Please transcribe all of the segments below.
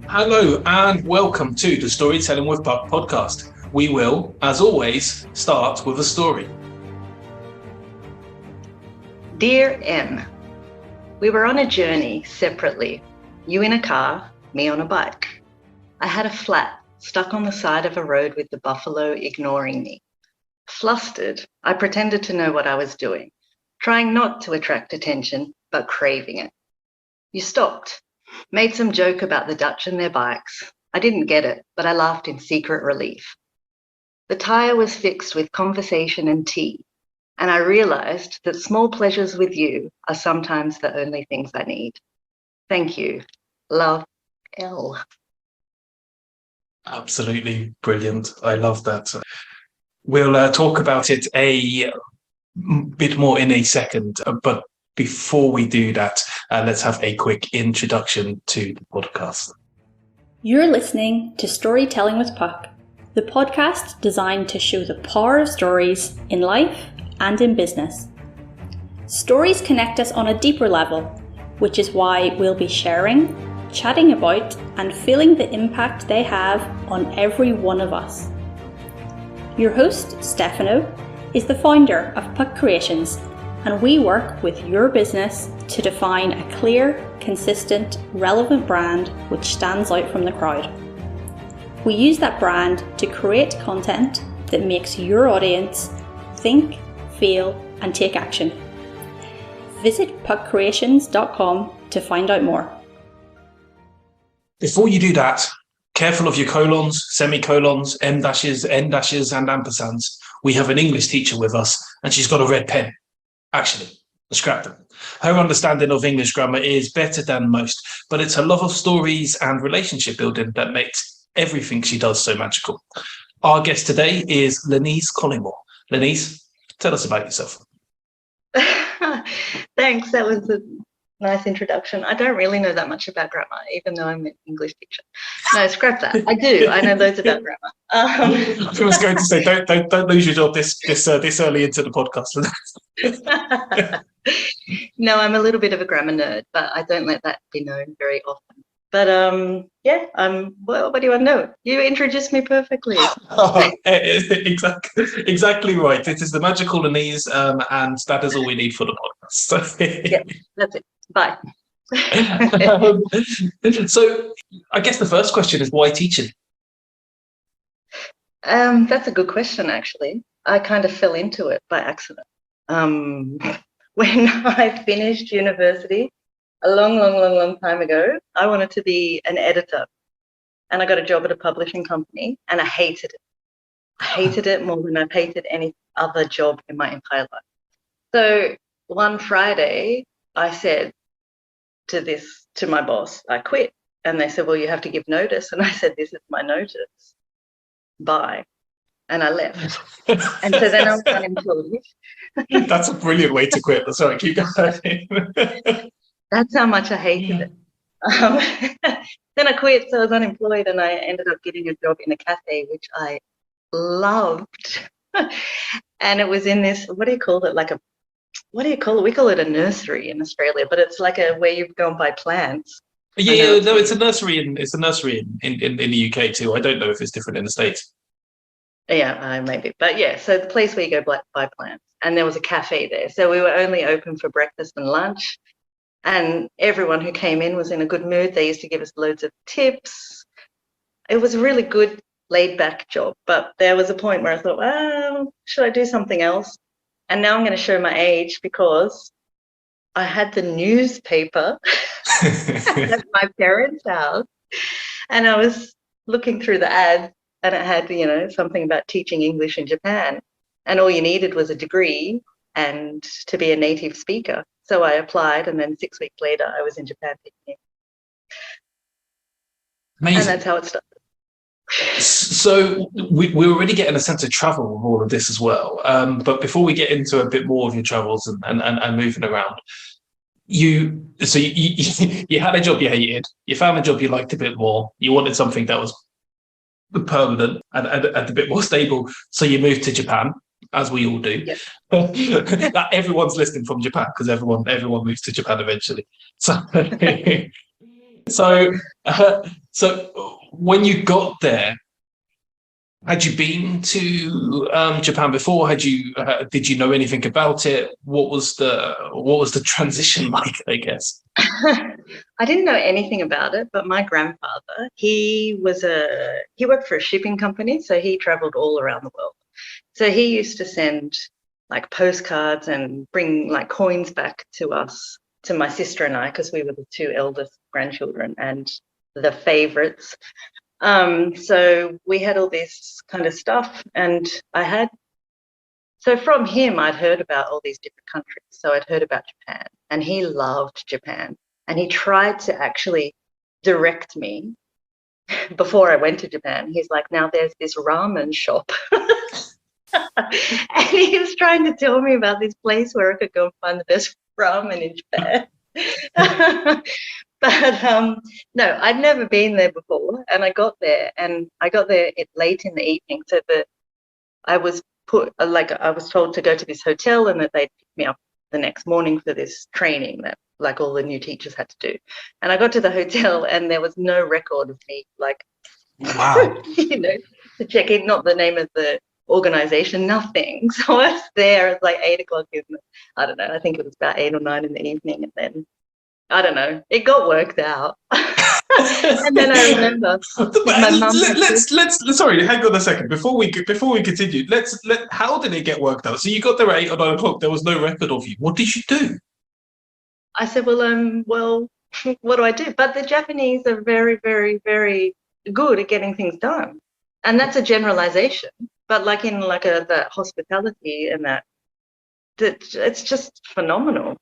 Hello and welcome to the Storytelling with Puck podcast. We will, as always, start with a story. Dear M, we were on a journey separately. You in a car, me on a bike. I had a flat stuck on the side of a road with the buffalo ignoring me. Flustered, I pretended to know what I was doing, trying not to attract attention, but craving it. You stopped, made some joke about the Dutch and their bikes. I didn't get it, but I laughed in secret relief. The tire was fixed with conversation and tea, and I realized that small pleasures with you are sometimes the only things I need. Thank you. Love, L. Absolutely brilliant. I love that. We'll talk about it a bit more in a second, but before we do that, let's have a quick introduction to the podcast. You're listening to Storytelling with Puck, the podcast designed to show the power of stories in life and in business. Stories connect us on a deeper level, which is why we'll be sharing, chatting about, and feeling the impact they have on every one of us. Your host, Stefano, is the founder of Puck Creations, and we work with your business to define a clear, consistent, relevant brand which stands out from the crowd. We use that brand to create content that makes your audience think, feel, and take action. Visit puckcreations.com to find out more. Before you do that, careful of your colons, semicolons, M-dashes, N-dashes, and ampersands. We have an English teacher with us, and she's got a red pen. Actually, scrap them. Her understanding of English grammar is better than most, but it's her love of stories and relationship building that makes everything she does so magical. Our guest today is Lenise Collimore. Lenise, tell us about yourself. Thanks, that was a nice introduction. I don't really know that much about grammar, even though I'm an English teacher. No, scrap that. I do. I know loads about grammar. I was going to say, don't lose your job this early into the podcast. No, I'm a little bit of a grammar nerd, but I don't let that be known very often. But what do you want to know? You introduced me perfectly. Exactly right. It is the magical Lenise, and that is all we need for the podcast. Yeah, that's it. Bye. So I guess the first question is, why teaching? That's a good question, actually. I kind of fell into it by accident. When I finished university, a long time ago, I wanted to be an editor. And I got a job at a publishing company, and I hated it. I hated it more than I've hated any other job in my entire life. So one Friday, I said to my boss, I quit. And they said, well, you have to give notice. And I said, this is my notice. Bye. And I left. And so then I was unemployed. That's a brilliant way to quit. Sorry, keep going. That's how much I hated it. Then I quit, so I was unemployed, and I ended up getting a job in a cafe, which I loved. And it was in this, what do you call it? We call it a nursery in Australia, but it's like where you go and buy plants. Yeah, no, it's a nursery in the UK too. I don't know if it's different in the States. Yeah, maybe. But yeah, so the place where you go buy plants. And there was a cafe there. So we were only open for breakfast and lunch. And everyone who came in was in a good mood. They used to give us loads of tips. It was a really good laid-back job. But there was a point where I thought, well, should I do something else? And now I'm going to show my age, because I had the newspaper at my parents' house. And I was looking through the ads, and it had, something about teaching English in Japan. And all you needed was a degree and to be a native speaker. So I applied, and then 6 weeks later, I was in Japan teaching. Amazing. And that's how it started. So we're already getting a sense of travel with all of this as well. But before we get into a bit more of your travels and moving around, you had a job you hated, you found a job you liked a bit more, you wanted something that was permanent and a bit more stable, so you moved to Japan, as we all do. That everyone's listening from Japan, because everyone moves to Japan eventually. So So, so when you got there, had you been to Japan before? Did you know anything about it? What was the transition like, I guess? I didn't know anything about it, but my grandfather, he worked for a shipping company, so he traveled all around the world. So he used to send like postcards and bring like coins back to us, to my sister and I, because we were the two eldest grandchildren and the favorites. So we had all this kind of stuff, and so from him, I'd heard about all these different countries. So I'd heard about Japan, and he loved Japan, and he tried to actually direct me before I went to Japan. He's like, now there's this ramen shop. And he was trying to tell me about this place where I could go and find the best ramen in Japan. But no, I'd never been there before, and I got there late in the evening, so that I was I was told to go to this hotel and that they'd pick me up the next morning for this training that like all the new teachers had to do. And I got to the hotel and there was no record of me, like, Wow. To check in, not the name of the organization, nothing. So I was there at like 8 o'clock I don't know, I think it was about 8 or 9 in the evening, and then I don't know, it got worked out. And then I remember my mum. Sorry, hang on a second. Before we continue, how did it get worked out? So you got there at 8 or 9 o'clock. There was no record of you. What did you do? I said, well, what do I do? But the Japanese are very, very, very good at getting things done, and that's a generalization. But like in like the hospitality and that it's just phenomenal.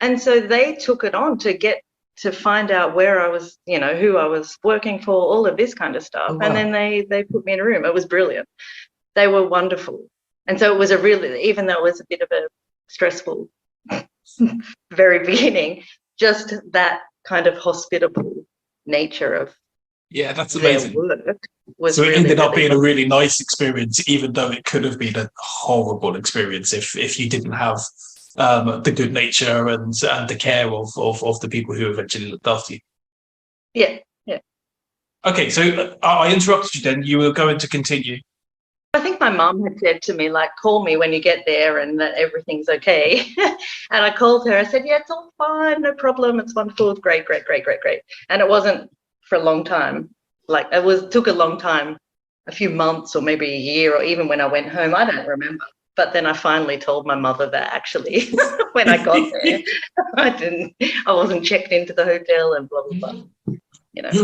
And so they took it on to find out where I was, who I was working for, all of this kind of stuff. Oh, wow. And then they put me in a room. It was brilliant. They were wonderful. And so it was even though it was a bit of a stressful very beginning, just that kind of hospitable nature of that's amazing. Their work was so it really, ended up really being a really nice experience, even though it could have been a horrible experience if you didn't have the good nature and the care of the people who eventually looked after you. Yeah. Okay, so I interrupted you then. You were going to continue. I think my mum had said to me, like, call me when you get there and that everything's okay. And I called her. I said, yeah, it's all fine, no problem. It's wonderful. It's great. And it wasn't for a long time. Like took a long time, a few months or maybe a year, or even when I went home, I don't remember. But then I finally told my mother that actually when I got there, I wasn't checked into the hotel and blah, blah, blah.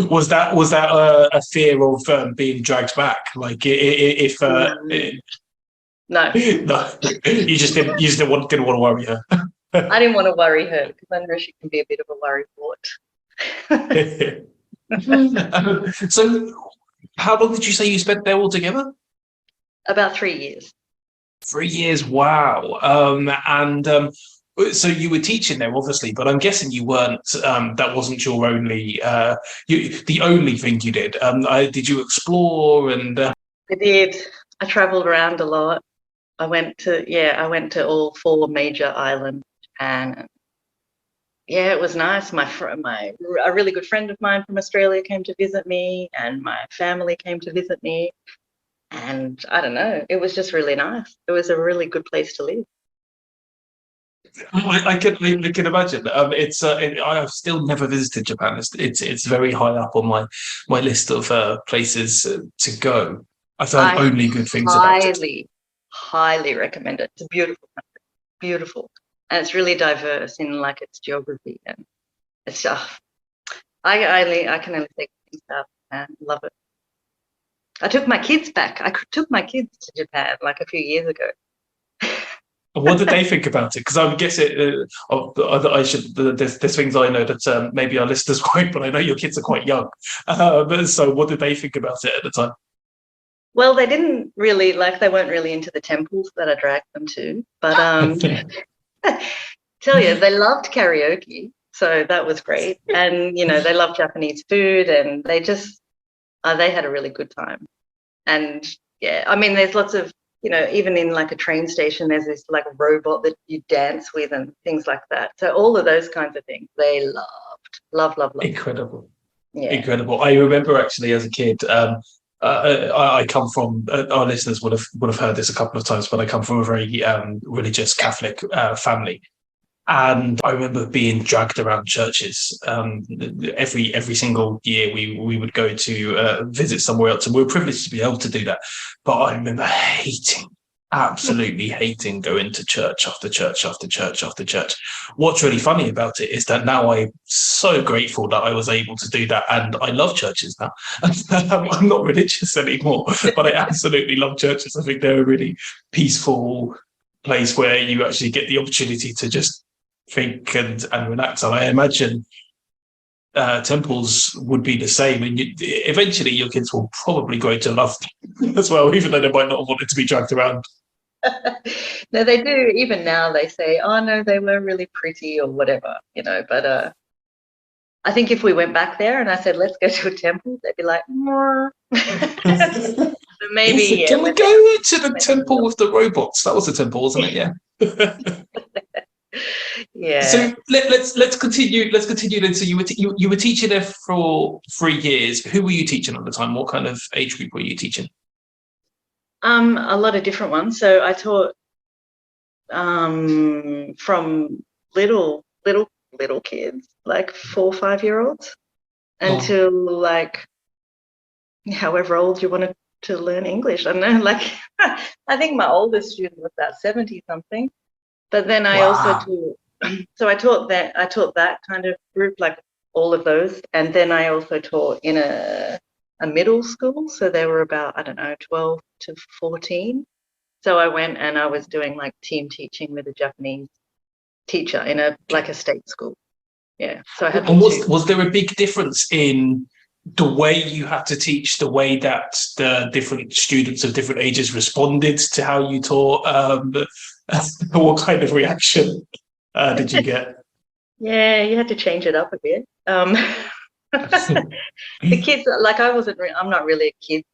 Was that a fear of being dragged back? Like if no, you just didn't want to worry her. I didn't want to worry her because I know she can be a bit of a worry wart. So how long did you say you spent there altogether? About 3 years. 3 years, wow. So you were teaching there, obviously, but I'm guessing you weren't. That wasn't your only, the only thing you did. Did you explore and? I did. I travelled around a lot. I went to all 4 major islands, and it was nice. A really good friend of mine from Australia came to visit me, and my family came to visit me. And I don't know, it was just really nice. It was a really good place to live. I can imagine. I've still never visited Japan. It's very high up on my list of places to go. I've heard only good things about it. Highly recommend it. It's a beautiful country, beautiful, and it's really diverse in like its geography and its stuff. I can only say things about Japan. Love it. I took my kids back. I took my kids to Japan like a few years ago. What did they think about it? Because I would guess it. There's things I know that maybe our listeners won't, but I know your kids are quite young. So what did they think about it at the time? Well, they didn't really they weren't really into the temples that I dragged them to. But tell you, they loved karaoke, so that was great. And they loved Japanese food, and they just they had a really good time. And I mean, there's lots of. Even in like a train station, there's this like robot that you dance with and things like that. So all of those kinds of things, they loved. Incredible. Incredible. I remember actually as a kid, I come from, our listeners would have heard this a couple of times, but I come from a very religious Catholic family. And I remember being dragged around churches. Every single year we would go to visit somewhere else, and we were privileged to be able to do that. But I remember absolutely hating going to church after church after church after church. What's really funny about it is that now I'm so grateful that I was able to do that, and I love churches now. I'm not religious anymore, but I absolutely love churches. I think they're a really peaceful place where you actually get the opportunity to just think and relax. And I imagine temples would be the same, and eventually your kids will probably grow to love them as well, even though they might not have wanted to be dragged around. No, they do. Even now they say, oh no, they were really pretty or whatever, but I think if we went back there and I said, let's go to a temple, they'd be like, more. Maybe can we go to the temple with the robots? That was a temple, wasn't it? Yeah. Yeah. So let's continue then. So you were teaching there for 3 years. Who were you teaching at the time? What kind of age group were you teaching? A lot of different ones. So I taught from little kids, like 4 or 5 year olds, until like however old you wanted to learn English. I don't know, like I think my oldest student was about 70 something. But then I also taught that kind of group, like all of those. And then I also taught in a middle school. So they were about, 12 to 14. So I went and I was doing like team teaching with a Japanese teacher in a state school. Yeah. So I had. And was there a big difference in the way you had to teach, the way that the different students of different ages responded to how you taught? What kind of reaction did you get? Yeah, you had to change it up a bit. The kids, like I'm not really a kids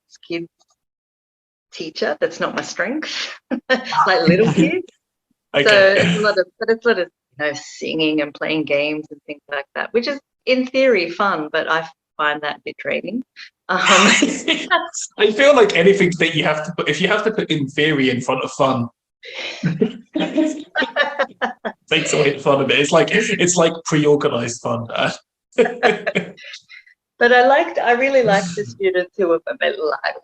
teacher. That's not my strength. Like little kids. Okay. So it's a lot of singing and playing games and things like that, which is in theory fun, but I find that a bit draining. I feel like anything that you have to put, if you have to put in theory in front of fun, takes away the fun of it. It's like pre-organized fun. But I really liked the students who were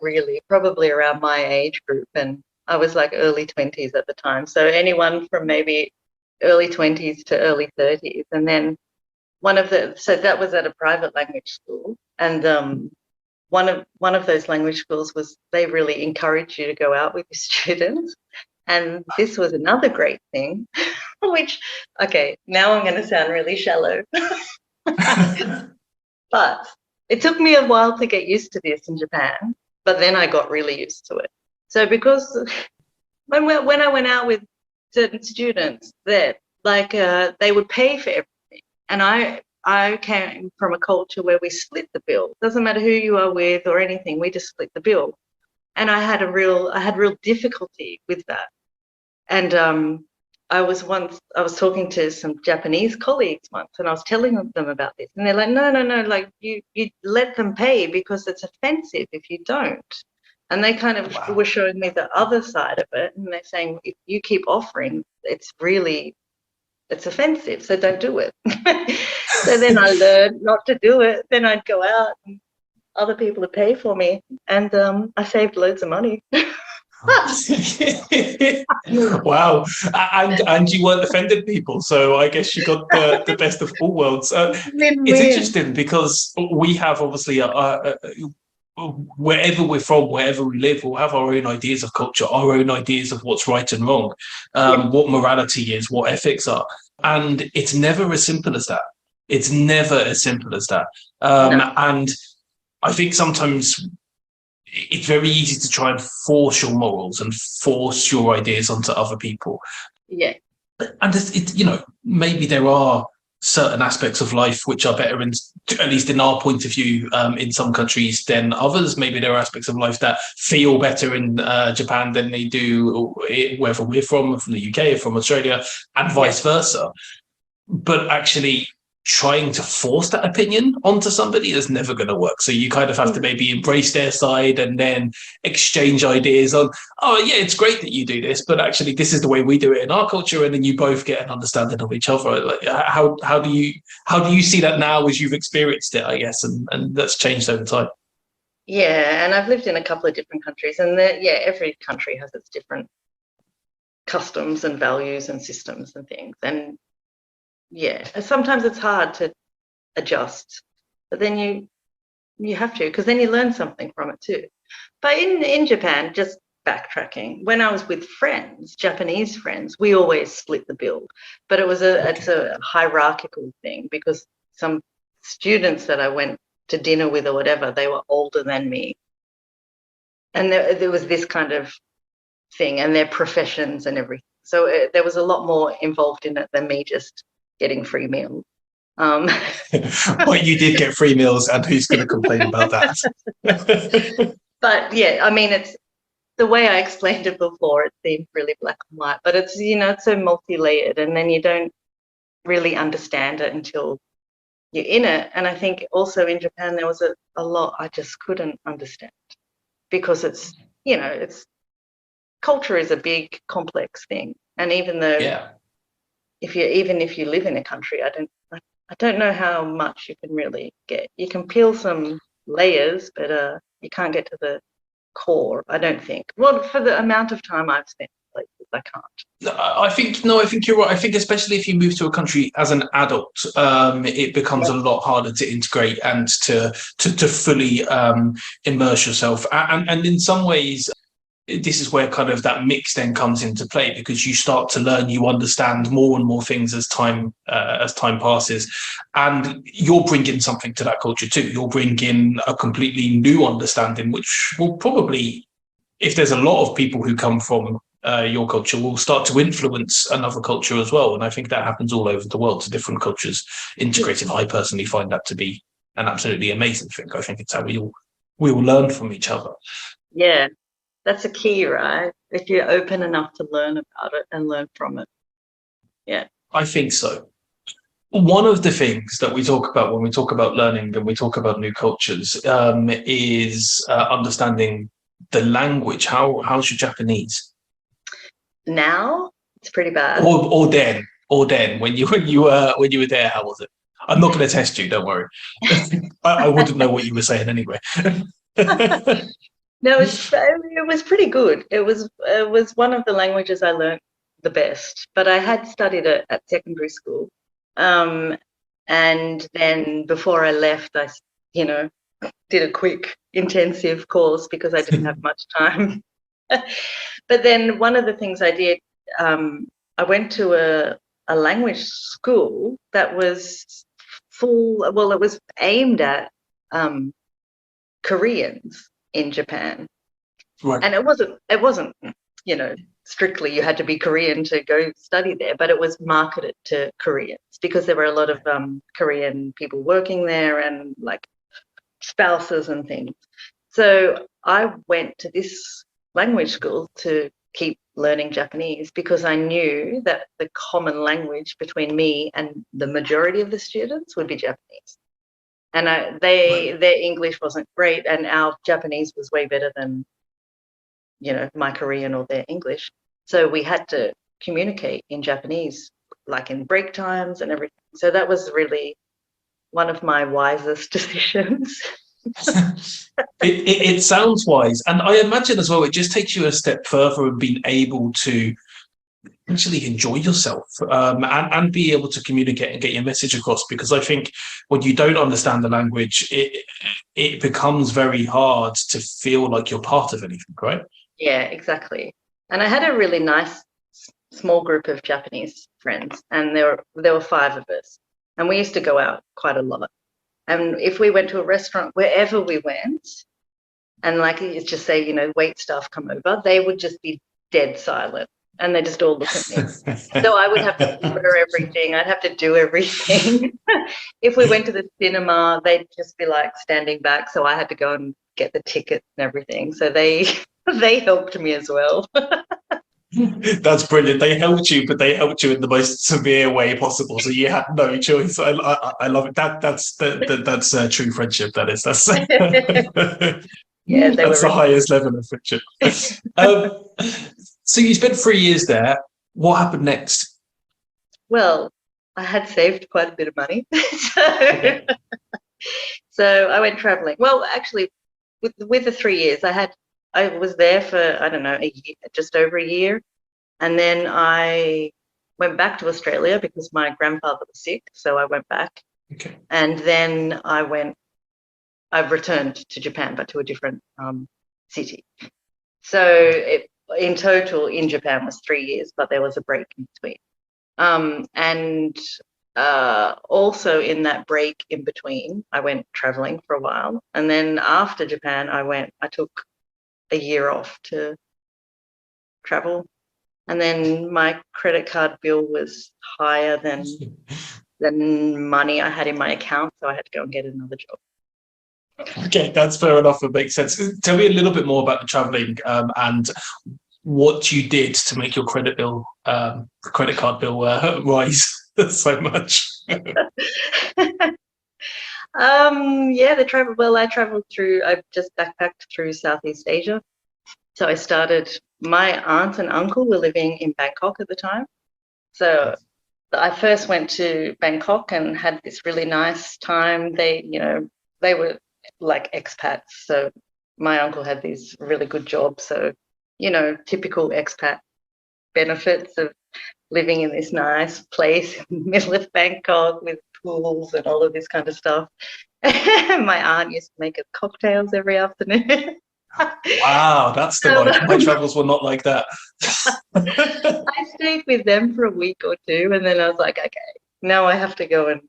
really probably around my age group, and I was like early 20s at the time. So anyone from maybe early 20s to early 30s, and then so that was at a private language school, and one of those language schools was they really encourage you to go out with your students. And this was another great thing, which, okay, now I'm going to sound really shallow. But it took me a while to get used to this in Japan, but then I got really used to it. So because when I went out with certain students, that they would pay for everything. And I came from a culture where we split the bill. Doesn't matter who you are with or anything, we just split the bill. And I had real difficulty with that. And I was talking to some Japanese colleagues once, and I was telling them about this, and they're like, no, like you let them pay because it's offensive if you don't. And they kind of were showing me the other side of it, and they're saying, if you keep offering, it's offensive, so don't do it. So then I learned not to do it. Then I'd go out and other people would pay for me, and I saved loads of money. Wow. And you weren't offended people, so I guess you got the best of all worlds. It's interesting because we have obviously wherever we're from, wherever we live, we'll have our own ideas of culture, our own ideas of what's right and wrong, what morality is, what ethics are, and it's never as simple as that. It's never as simple as that. No. And I think sometimes it's very easy to try and force your morals and force your ideas onto other people. Yeah. And maybe there are certain aspects of life which are better, at least in our point of view, in some countries than others. Maybe there are aspects of life that feel better in Japan than they do wherever we're from the UK or from Australia, and vice versa. But actually, trying to force that opinion onto somebody is never going to work. So you kind of have to maybe embrace their side and then exchange ideas on, oh yeah, it's great that you do this, but actually this is the way we do it in our culture, and then you both get an understanding of each other. Like, how do you see that now as you've experienced it, I guess, and that's changed over time? Yeah, and I've lived in a couple of different countries, and every country has its different customs and values and systems and things, and yeah, sometimes it's hard to adjust, but then you have to, because then you learn something from it too. But in Japan, just backtracking, when I was with friends, Japanese friends, we always split the bill, but it's a hierarchical thing, because some students that I went to dinner with or whatever, they were older than me, and there was this kind of thing, and their professions and everything. So there was a lot more involved in it than me just getting free meals. Well, you did get free meals, and who's going to complain about that? But yeah, I mean, it's the way I explained it before, it seemed really black and white, but it's, it's so multi-layered, and then you don't really understand it until you're in it. And I think also in Japan, there was a lot I just couldn't understand, because it's, culture is a big, complex thing. And even though if you live in a country, I don't know how much you can really get. You can peel some layers, but you can't get to the core, I don't think. Well, for the amount of time I've spent in places, I can't. I think you're right. I think especially if you move to a country as an adult, it becomes a lot harder to integrate and to fully immerse yourself. And in some ways, this is where kind of that mix then comes into play, because you start to learn, you understand more and more things as time passes, and you're bringing something to that culture too. You're bringing a completely new understanding, which will probably, if there's a lot of people who come from your culture, will start to influence another culture as well. And I think that happens all over the world to different cultures integrating. I personally find that to be an absolutely amazing thing. I think it's how we all learn from each other. Yeah. That's a key, right? If you're open enough to learn about it and learn from it. Yeah. I think so. One of the things that we talk about when we talk about learning and we talk about new cultures is understanding the language. How's your Japanese? Now it's pretty bad. Or then when you were there, how was it? I'm not going to test you. Don't worry. I wouldn't know what you were saying anyway. No, it was pretty good. It was one of the languages I learned the best, but I had studied it at secondary school. And then before I left, I, did a quick intensive course because I didn't have much time. But then one of the things I did, I went to a language school that was it was aimed at Koreans in Japan. Right. And it wasn't, strictly you had to be Korean to go study there, but it was marketed to Koreans because there were a lot of Korean people working there and like spouses and things. So I went to this language school to keep learning Japanese because I knew that the common language between me and the majority of the students would be Japanese. And their English wasn't great, and our Japanese was way better than, my Korean or their English. So we had to communicate in Japanese, like in break times and everything. So that was really one of my wisest decisions. It sounds wise, and I imagine as well it just takes you a step further in being able to actually enjoy yourself and be able to communicate and get your message across, because I think when you don't understand the language, it becomes very hard to feel like you're part of anything, right? Yeah, exactly. And I had a really nice small group of Japanese friends, and there were 5 of us, and we used to go out quite a lot. And if we went to a restaurant, wherever we went, and like you just say, wait staff come over, they would just be dead silent. And they just all look at me. So I would have to order everything. I'd have to do everything. If we went to the cinema, they'd just be like standing back. So I had to go and get the tickets and everything. So they helped me as well. That's brilliant. They helped you, but they helped you in the most severe way possible. So you had no choice. I love it. That's true friendship. That is. That's Yeah, they that's were. the highest level of friendship. Um, so you spent 3 years there. What happened next? Well, I had saved quite a bit of money, so Okay. so I went traveling. Well, actually, with the 3 years, I was there for, I don't know, a year, just over a year, and then I went back to Australia because my grandfather was sick, so I went back, Okay. and then I've returned to Japan, but to a different city. So in total in Japan was 3 years, but there was a break in between. And also in that break in between, I went traveling for a while. And then after Japan, I took a year off to travel. And then my credit card bill was higher than money I had in my account. So I had to go and get another job. Okay, that's fair enough. It makes sense. Tell me a little bit more about the traveling and what you did to make your credit card bill rise so much. Yeah, the travel. Well, I just backpacked through Southeast Asia. So my aunt and uncle were living in Bangkok at the time. So I first went to Bangkok and had this really nice time. They were like expats. So my uncle had these really good jobs. So, typical expat benefits of living in this nice place in the middle of Bangkok with pools and all of this kind of stuff. My aunt used to make us cocktails every afternoon. Wow, that's the life. My travels were not like that. I stayed with them for a week or two, and then I was like, okay, now I have to go and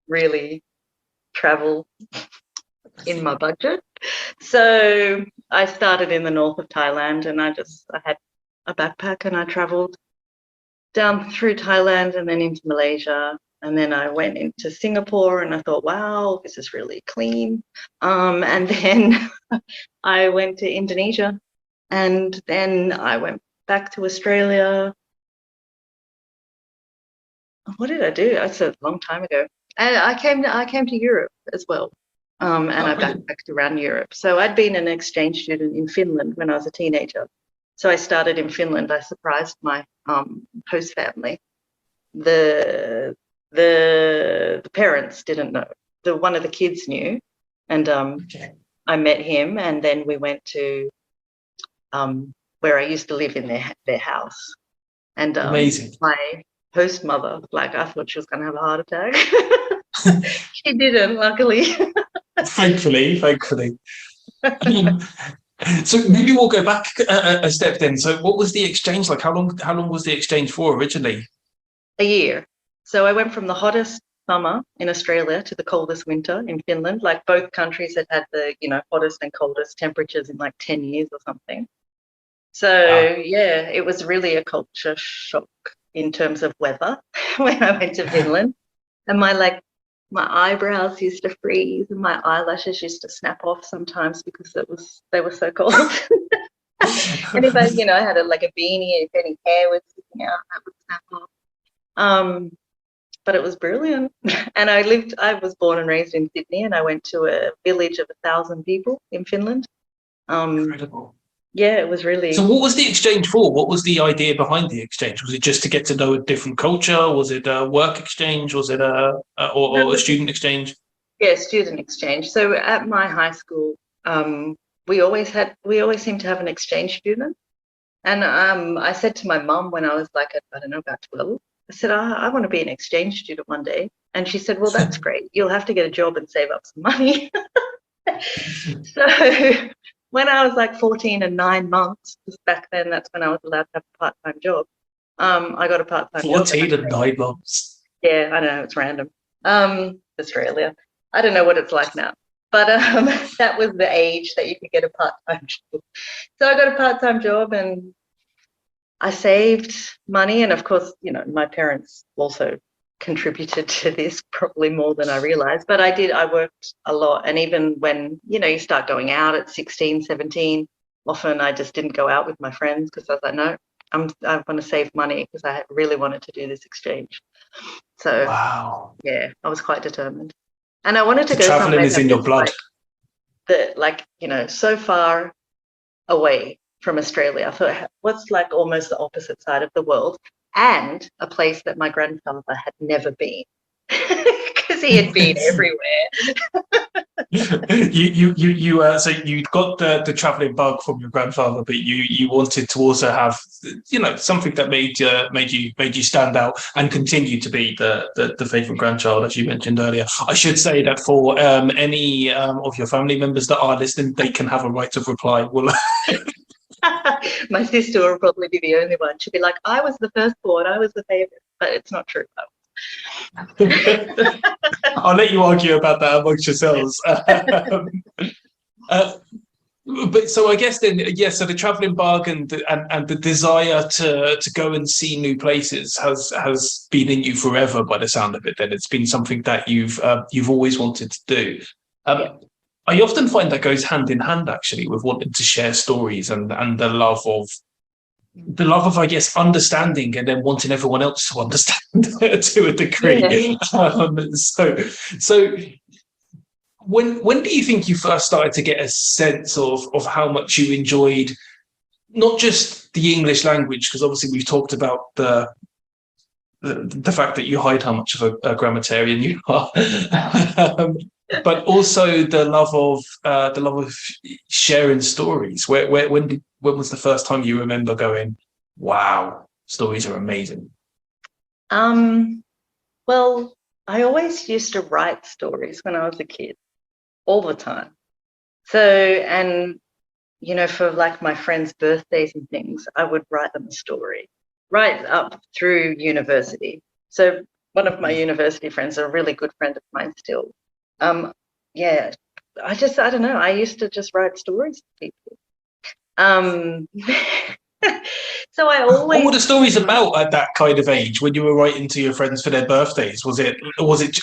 really travel in my budget. So I started in the north of Thailand, and I had a backpack, and I traveled down through Thailand and then into Malaysia. And then I went into Singapore and I thought, wow, this is really clean. And then I went to Indonesia, and then I went back to Australia. What did I do? That's a long time ago. And I came to Europe as well. And I backpacked around Europe. So I'd been an exchange student in Finland when I was a teenager. So I started in Finland. I surprised my host family. The parents didn't know. One of the kids knew, and I met him, and then we went to where I used to live in their house. And amazing. My host mother, like, I thought she was going to have a heart attack. She didn't, luckily. Thankfully. So maybe we'll go back a step then. So what was the exchange like? How long was the exchange for originally? A year. So I went from the hottest summer in Australia to the coldest winter in Finland. Like, both countries had the hottest and coldest temperatures in like 10 years or something. So yeah, it was really a culture shock in terms of weather when I went to Finland. And my eyebrows used to freeze and my eyelashes used to snap off sometimes because they were so cold. And if I had a beanie, if any hair was sticking out, that would snap off. But it was brilliant. And I was born and raised in Sydney, and I went to a village of 1,000 people in Finland. Incredible. Yeah, it was really. So what was the exchange for? What was the idea behind the exchange? Was it just to get to know a different culture? Was it a work exchange? Was it a student exchange? Yeah, student exchange. So at my high school, we always seemed to have an exchange student. And I said to my mum when I was like, I don't know, about 12, I said, I want to be an exchange student one day. And she said, well, that's great. You'll have to get a job and save up some money. So when I was like 14 and 9 months, because back then that's when I was allowed to have a part-time job, I got a part-time 14 job. and 9 months. Yeah, I know, it's random. Australia. I don't know what it's like now. But that was the age that you could get a part-time job. So I got a part-time job and I saved money. And of course, my parents also contributed to this probably more than I realized. But I worked a lot. And even when, you start going out at 16, 17, often I just didn't go out with my friends because I was like, no, I want to save money because I really wanted to do this exchange. So Wow. yeah, I was quite determined, and I wanted to The go traveling somewhere is that in your was blood. so far away from Australia. I thought, what's like almost the opposite side of the world, and a place that my grandfather had never been because he had been everywhere. So you got the traveling bug from your grandfather, but you wanted to also have, something that made you stand out and continue to be the favorite grandchild, as you mentioned earlier. I should say that for any of your family members that are listening, they can have a right of reply. Well, My sister will probably be the only one. She'll be like, I was the firstborn, I was the favorite, but it's not true. I'll let you argue about that amongst yourselves. But so I guess then, so the traveling bug and the desire to go and see new places has been in you forever, by the sound of it. Then it's been something that you've always wanted to do. Yeah. I often find that goes hand in hand, actually, with wanting to share stories and the love of, I guess, understanding, and then wanting everyone else to understand to a degree. Yeah. So when do you think you first started to get a sense of how much you enjoyed not just the English language, because obviously we've talked about the fact that you hide how much of a grammarian you are, but also the love of sharing stories. When was the first time you remember going, wow, stories are amazing? Well, I always used to write stories when I was a kid, all the time. So, and for like my friends' birthdays and things, I would write them a story right up through university. So one of my university friends, a really good friend of mine still. Yeah, I don't know. I used to just write stories to people. So I always. What were the stories about at that kind of age when you were writing to your friends for their birthdays? Was it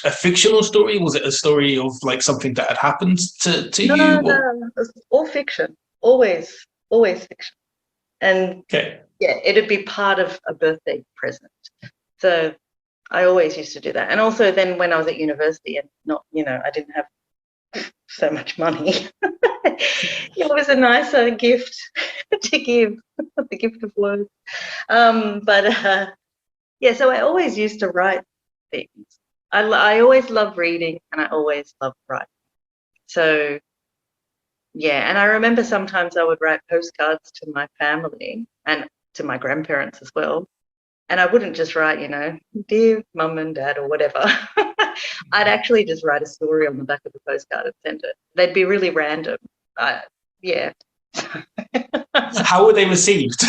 a fictional story? Was it a story of like something that had happened to you? No, it was all fiction. Always fiction. And Okay. yeah, it'd be part of a birthday present. So I always used to do that. And also then when I was at university and not, I didn't have so much money, it was a nicer gift to give, the gift of words. Yeah, so I always used to write things. I always loved reading and I always loved writing. So yeah, and I remember sometimes I would write postcards to my family and to my grandparents as well. And I wouldn't just write, dear mum and dad or whatever. I'd actually just write a story on the back of the postcard and send it. They'd be really random. Yeah. How were they received?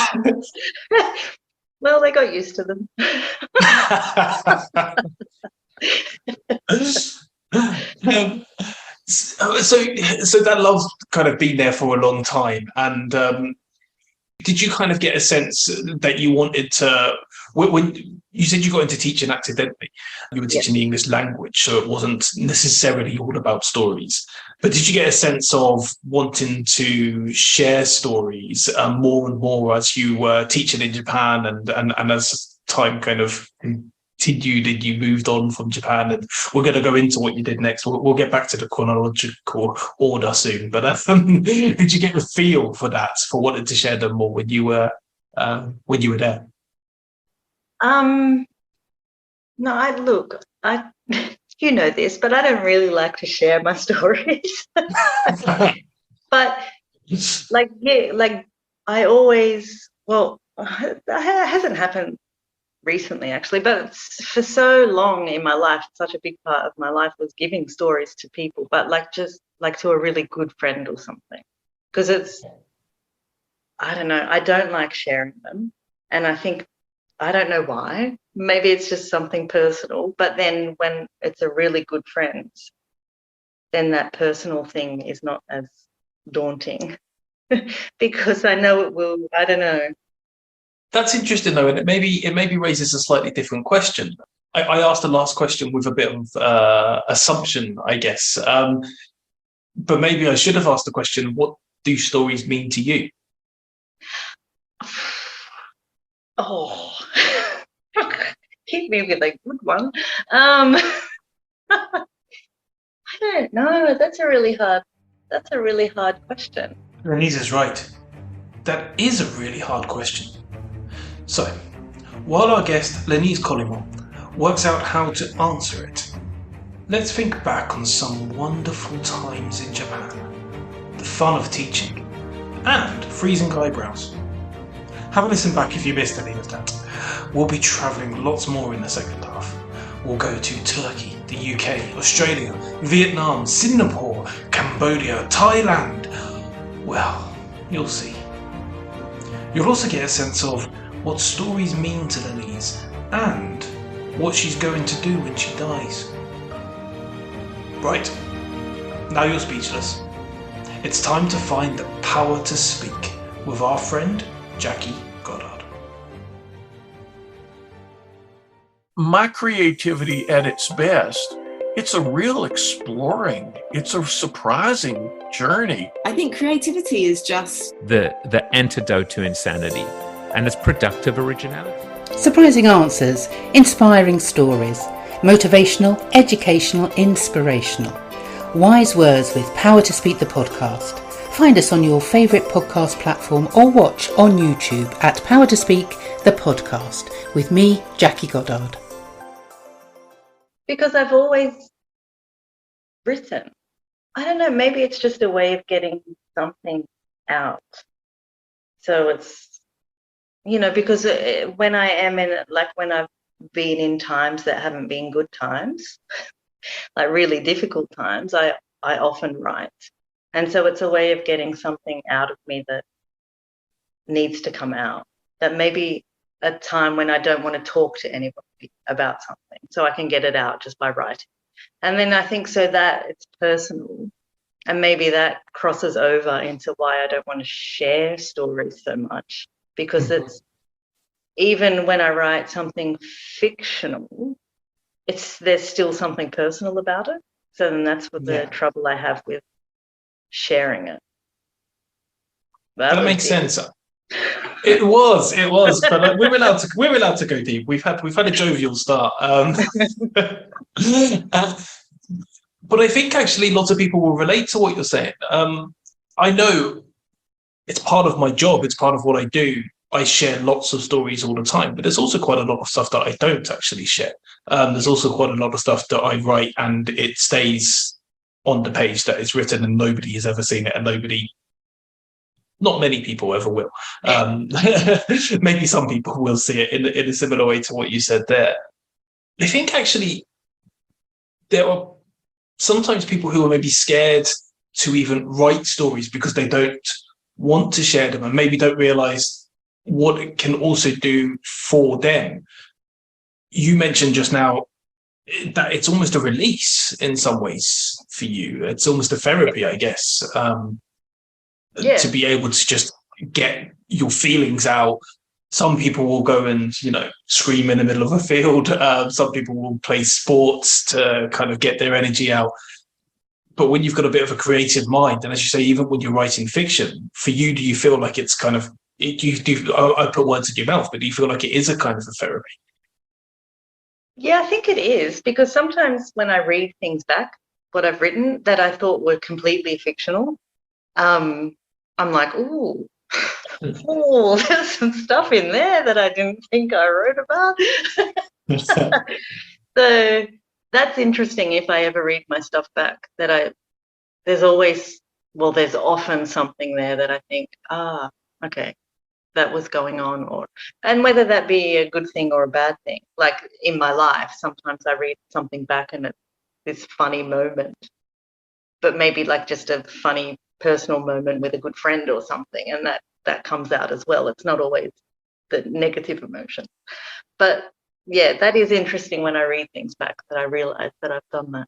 Well, they got used to them. So that love's kind of been there for a long time, and did you kind of get a sense that you wanted to, when you said you got into teaching accidentally, you were teaching the English language, so it wasn't necessarily all about stories, but did you get a sense of wanting to share stories more and more as you were teaching in Japan and as time kind of continued and you moved on from Japan? And we're going to go into what you did next. We'll get back to the chronological order soon, but did you get a feel for that, for wanting to share them more when you were there? No, I you know this, but I don't really like to share my stories. But I always, it hasn't happened recently actually, but for so long in my life, such a big part of my life was giving stories to people, but just to a really good friend or something, because I don't know, I don't like sharing them, and I don't know why. Maybe it's just something personal, but then when it's a really good friend, then that personal thing is not as daunting because I know it will, I don't know. That's interesting though, and it maybe raises a slightly different question. I asked the last question with a bit of assumption, I guess, but maybe I should have asked the question: what do stories mean to you? Oh, hit me with a good one. I don't know. That's a really hard question. Lenise is right. That is a really hard question. So, while our guest, Lenise Collimore, works out how to answer it, let's think back on some wonderful times in Japan, the fun of teaching, and freezing eyebrows. Have a listen back if you missed any of that. We'll be travelling lots more in the second half. We'll go to Turkey, the UK, Australia, Vietnam, Singapore, Cambodia, Thailand. Well, you'll see. You'll also get a sense of what stories mean to Lenise and what she's going to do when she dies. Right, now you're speechless. It's time to find the power to speak with our friend Jackie Goddard. My creativity at its best, it's a real exploring, it's a surprising journey. I think creativity is just the antidote to insanity, and it's productive originality. Surprising answers, inspiring stories, motivational, educational, inspirational. Wise words with Power to Speak the podcast. Find us on your favourite podcast platform or watch on YouTube at Power to Speak the podcast with me, Jackie Goddard. Because I've always written. I don't know, maybe it's just a way of getting something out. So it's, because when I am when I've been in times that haven't been good times, like really difficult times, I often write. And so it's a way of getting something out of me that needs to come out. That maybe a time when I don't want to talk to anybody about something, so I can get it out just by writing. And then I think so that it's personal, and maybe that crosses over into why I don't want to share stories so much, because it's, even when I write something fictional, there's still something personal about it. So then that's what the trouble I have with sharing it. That makes sense. It was, but we're allowed to go deep. We've had a jovial start. But I think actually lots of people will relate to what you're saying. I know it's part of my job. It's part of what I do. I share lots of stories all the time, but there's also quite a lot of stuff that I don't actually share. There's also quite a lot of stuff that I write and it stays on the page that it's written and nobody has ever seen it, and not many people ever will. Maybe some people will see it in a similar way to what you said there. I think actually there are sometimes people who are maybe scared to even write stories because they don't want to share them and maybe don't realize what it can also do for them. You mentioned just now that it's almost a release in some ways for you. It's almost a therapy, I guess, to be able to just get your feelings out. Some people will go and, scream in the middle of a field. Some people will play sports to kind of get their energy out. But when you've got a bit of a creative mind, and as you say, even when you're writing fiction, for you, do you feel like it's kind of, I put words in your mouth, but do you feel like it is a kind of a therapy? Yeah, I think it is, because sometimes when I read things back, what I've written that I thought were completely fictional, I'm like, ooh, there's some stuff in there that I didn't think I wrote about. So that's interesting. If I ever read my stuff back, there's often something there that I think, okay, that was going on, and whether that be a good thing or a bad thing. Like in my life, sometimes I read something back and it's this funny moment, but maybe like just a funny personal moment with a good friend or something, and that comes out as well. It's not always the negative emotion. But yeah, that is interesting when I read things back, that I realize that I've done that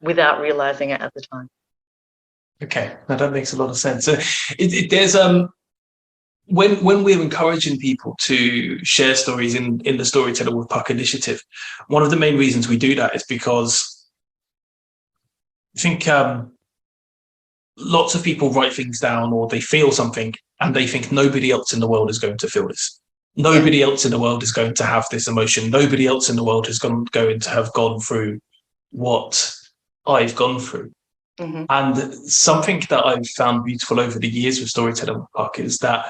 without realizing it at the time. Okay, now that makes a lot of sense. So there's when we're encouraging people to share stories in the Storyteller with Puck initiative, one of the main reasons we do that is because I think lots of people write things down, or they feel something and they think nobody else in the world is going to feel this. Nobody else in the world is going to have this emotion. Nobody else in the world is going to have gone through what I've gone through. Mm-hmm. And something that I've found beautiful over the years with Storytelling with Puck is that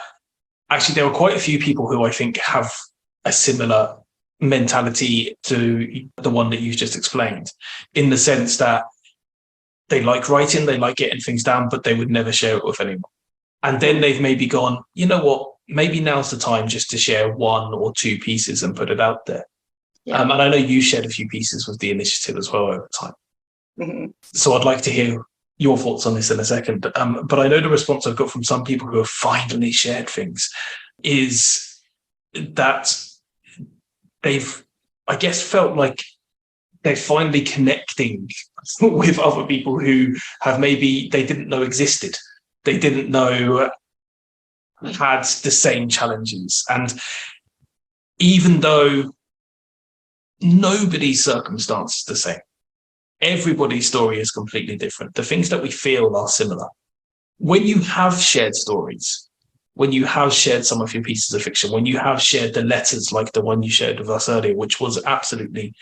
actually there are quite a few people who I think have a similar mentality to the one that you've just explained, in the sense that they like writing, they like getting things down, but they would never share it with anyone. And then they've maybe gone, you know what, maybe now's the time just to share 1 or 2 pieces and put it out there. Yeah. And I know you shared a few pieces with the initiative as well over time. Mm-hmm. So I'd like to hear your thoughts on this in a second. But I know the response I've got from some people who have finally shared things is that they've, I guess, felt like they're finally connecting with other people who have maybe they didn't know existed. They didn't know had the same challenges. And even though nobody's circumstance is the same, everybody's story is completely different. The things that we feel are similar. When you have shared stories, when you have shared some of your pieces of fiction, when you have shared the letters like the one you shared with us earlier, which was absolutely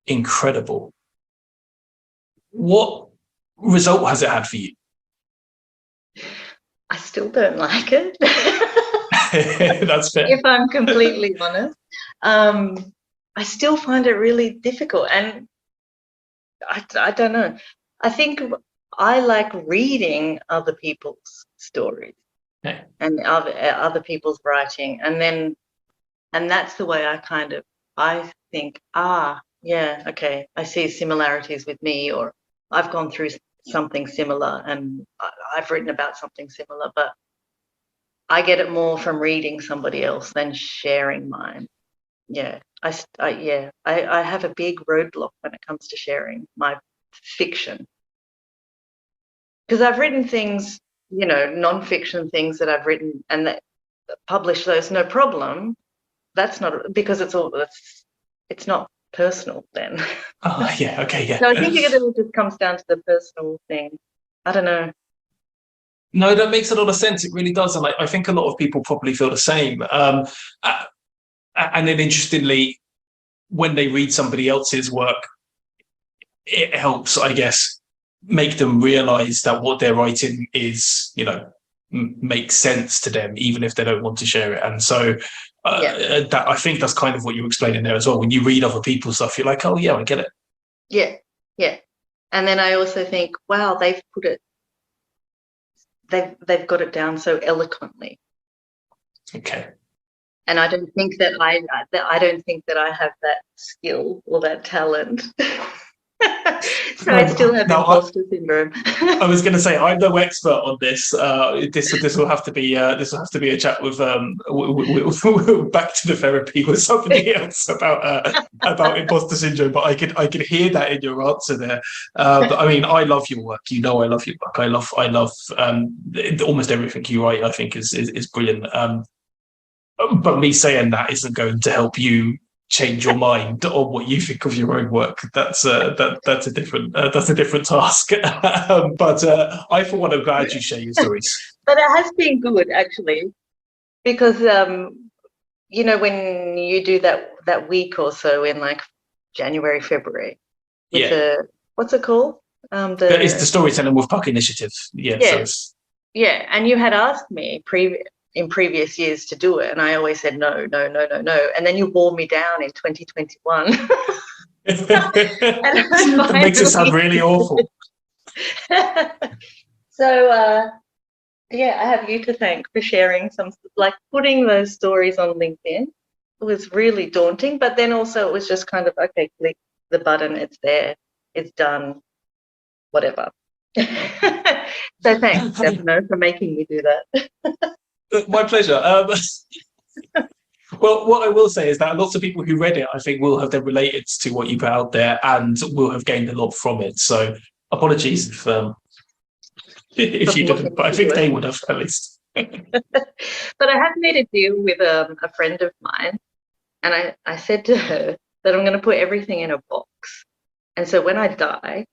incredible, what result has it had for you? I still don't like it. That's fair. If I'm completely honest, I still find it really difficult, and I don't know. I think I like reading other people's stories and other people's writing, and that's the way I think, yeah, okay, I see similarities with me, or I've gone through something similar and I've written about something similar, but I get it more from reading somebody else than sharing mine. Yeah, I have a big roadblock when it comes to sharing my fiction, because I've written things, non-fiction things that I've written and that publish those, no problem. That's not, because it's not personal then. Oh, yeah, okay, yeah. So I think it all just comes down to the personal thing. I don't know. No, that makes a lot of sense. It really does. And I think a lot of people probably feel the same. And then interestingly, when they read somebody else's work, it helps, I guess, make them realize that what they're writing is, makes sense to them, even if they don't want to share it. And so that, I think that's kind of what you're explaining there as well. When you read other people's stuff, you're like, oh, yeah, I get it. Yeah, yeah. And then I also think, wow, they've got it down so eloquently. Okay. And I don't think that I have that skill or that talent. So I still have imposter syndrome. I was going to say, I'm no expert on this. This will have to be a chat with back to the therapy with somebody else about imposter syndrome. But I could hear that in your answer there. But I mean, I love your work. I love your work. I love almost everything you write. I think is brilliant. But me saying that isn't going to help you change your mind on what you think of your own work. That's a different task. But I, for one, am glad you share your stories. But it has been good, actually, because when you do that week or so in like January, February, with what's it called? It's the Storytelling with Puck initiative. Yeah. Yes. So yeah, and you had asked me in previous years to do it, and I always said no, and then you wore me down in 2021. That makes it sound really awful. So I have you to thank for sharing putting those stories on LinkedIn. It was really daunting, but then also it was just kind of, okay, click the button, it's there, it's done, whatever. So thanks, Stefano, for making me do that. My pleasure. Well, what I will say is that lots of people who read it, I think, will have then related to what you put out there and will have gained a lot from it. So apologies if you didn't, but I think they would have at least. But I have made a deal with a friend of mine, and I said to her that I'm going to put everything in a box. And so when I die,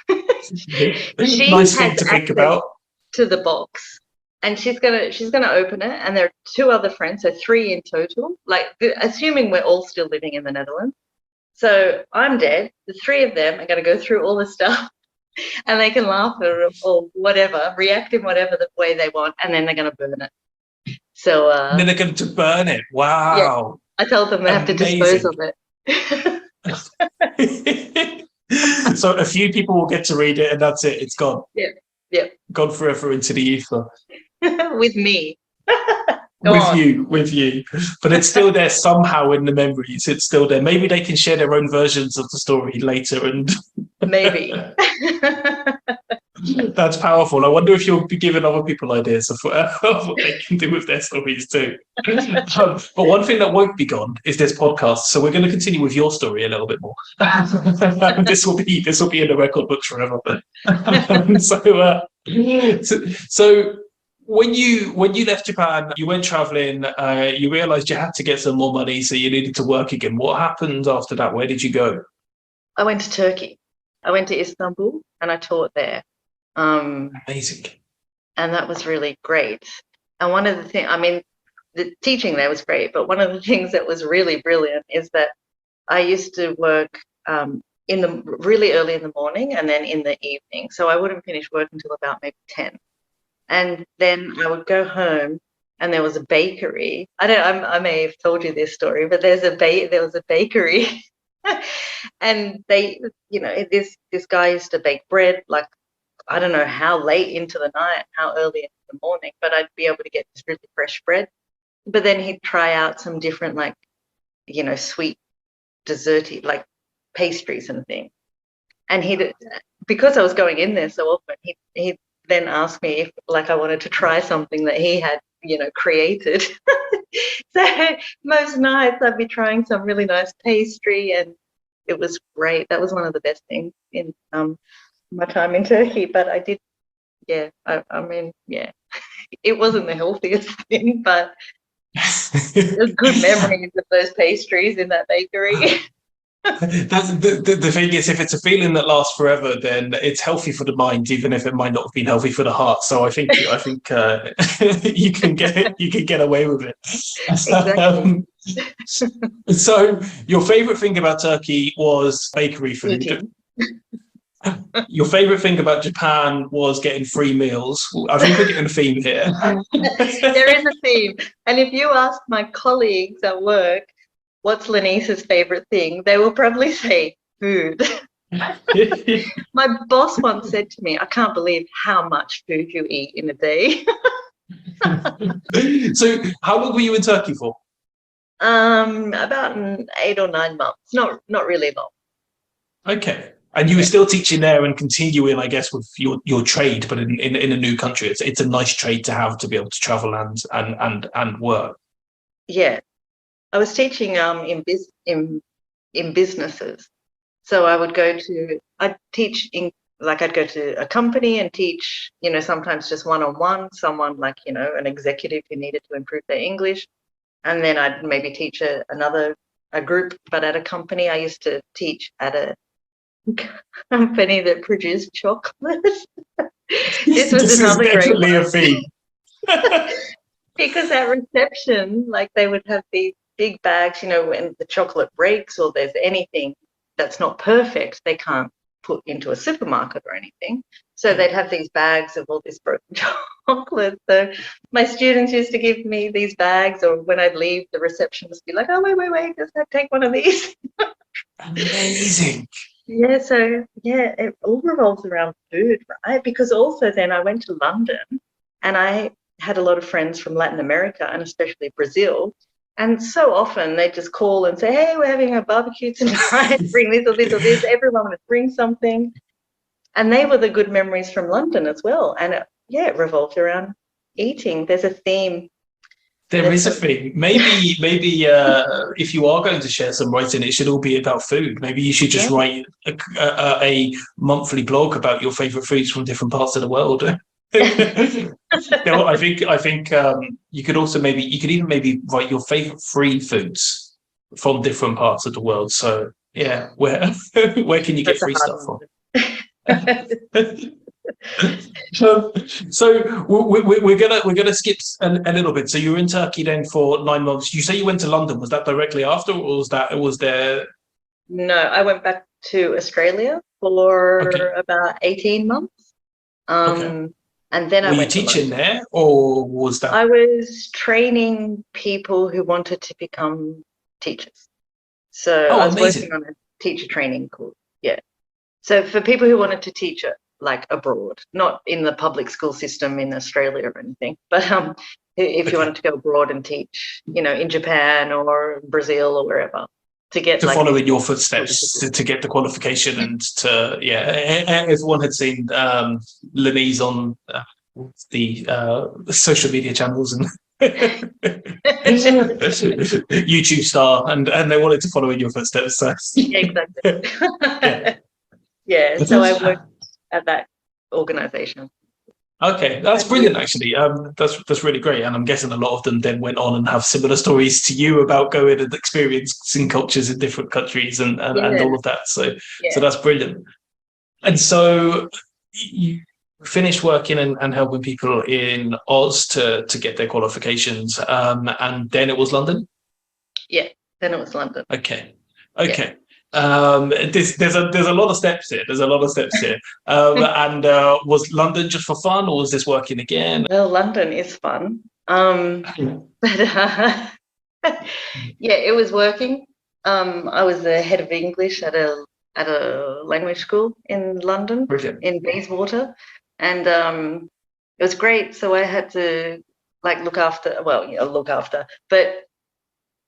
she nice thing has to think access about to the box. and she's gonna open it, and there are 2 other friends, so 3 in total. Like, assuming we're all still living in the Netherlands. So I'm dead. The 3 of them are gonna go through all the stuff, and they can laugh or whatever, react in whatever the way they want, and then they're gonna burn it. So And then they're going to burn it. Wow. I told them they have to dispose of it. So a few people will get to read it, and that's it. It's gone. Yeah. Gone forever into the ether. With me. With you. But it's still there somehow in the memories. It's still there. Maybe they can share their own versions of the story later. And maybe. That's powerful. I wonder if you'll be giving other people ideas of what they can do with their stories too. But one thing that won't be gone is this podcast. So we're going to continue with your story a little bit more. This will be in the record books forever. So when you left Japan, you went traveling. You realized you had to get some more money, so you needed to work again. What happened after that? Where did you go? I went to Turkey. I went to Istanbul, and I taught there. Amazing. And that was really great. And one of the things, I mean, the teaching there was great, but one of the things that was really brilliant is that I used to work really early in the morning and then in the evening. So I wouldn't finish work until about maybe 10. And then I would go home, and there was a bakery. I may have told you this story, but there was a bakery. And they, this guy used to bake bread, like, I don't know how late into the night, how early into the morning, but I'd be able to get this really fresh bread. But then he'd try out some different, like, sweet, desserty, like pastries and things. And because I was going in there so often, he'd then ask me if, like, I wanted to try something that he had, created. So most nights I'd be trying some really nice pastry, and it was great. That was one of the best things in my time in Turkey. But I did, I mean, it wasn't the healthiest thing, but it was good memories of those pastries in that bakery. That's the thing is, if it's a feeling that lasts forever, then it's healthy for the mind, even if it might not have been healthy for the heart. So I think you can get away with it. Exactly. So your favorite thing about Turkey was bakery food. Eating. Your favorite thing about Japan was getting free meals. I think we're getting a theme here. There is a theme, and if you ask my colleagues at work, what's Lenise's favorite thing, they will probably say food. My boss once said to me, I can't believe how much food you eat in a day. So how long were you in Turkey for? About 8 or 9 months. Not really long. Okay. And you were still teaching there and continuing, I guess, with your trade, but in a new country. It's a nice trade to have, to be able to travel and work. Yeah. I was teaching in businesses. So I'd teach I'd go to a company and teach, sometimes just one-on-one, someone like, an executive who needed to improve their English. And then I'd maybe teach a group, but at a company. I used to teach at a company that produced chocolate. This was another great one. A theme. Because at reception, like, they would have these big bags, when the chocolate breaks or there's anything that's not perfect, they can't put into a supermarket or anything. So they'd have these bags of all this broken chocolate. So my students used to give me these bags, or when I'd leave, the receptionist would be like, oh, wait, just take one of these. Amazing. Yeah, so, it all revolves around food, right? Because also then I went to London, and I had a lot of friends from Latin America, and especially Brazil. And so often they just call and say, hey, we're having a barbecue tonight, bring this or this or this. Everyone would bring something. And they were the good memories from London as well. And it revolved around eating. There's a theme. There is a theme. Maybe if you are going to share some writing, it should all be about food. Maybe you should just write a monthly blog about your favorite foods from different parts of the world. No, I think you could also maybe write your favorite free foods from different parts of the world. So where can you get free stuff from? So we're gonna skip a little bit. So you were in Turkey then for 9 months. You say you went to London. Was that directly after, or was there? No, I went back to Australia for Okay. about 18 months. Okay. And then I Were you went to teaching London. there, or was that? I was training people who wanted to become teachers. So Oh, I was amazing. working on a teacher training course. Yeah. So for people who wanted to teach it, like abroad, not in the public school system in Australia or anything, but if you wanted to go abroad and teach, in Japan or Brazil or wherever, to get To like follow this in your footsteps to get the qualification and to everyone had seen Lenise on the social media channels and YouTube star, and they wanted to follow in your footsteps. So. Yeah, exactly. Yeah. Yeah, so I worked at that organization. Okay, that's brilliant. Actually, that's really great, and I'm guessing a lot of them then went on and have similar stories to you about going and experiencing cultures in different countries and all of that. So that's brilliant. And so you finished working and helping people in Oz to get their qualifications, and then it was London. Yeah, then it was London. Okay. There's a lot of steps here. And was London just for fun, or was this working again? Well, London is fun. But yeah, it was working. I was the head of English at a language school in London, Brilliant. in Bayswater, and it was great. So I had to look after, but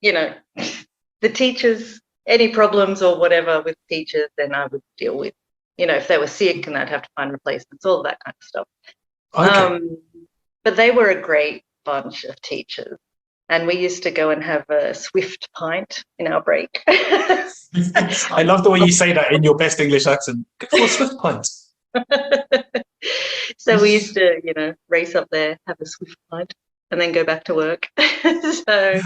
the teachers. Any problems or whatever with teachers, then I would deal with, if they were sick and I'd have to find replacements, all of that kind of stuff. Okay. But they were a great bunch of teachers. And we used to go and have a swift pint in our break. I love the way you say that in your best English accent. Go for a swift pint. So we used to, race up there, have a swift pint, and then go back to work. So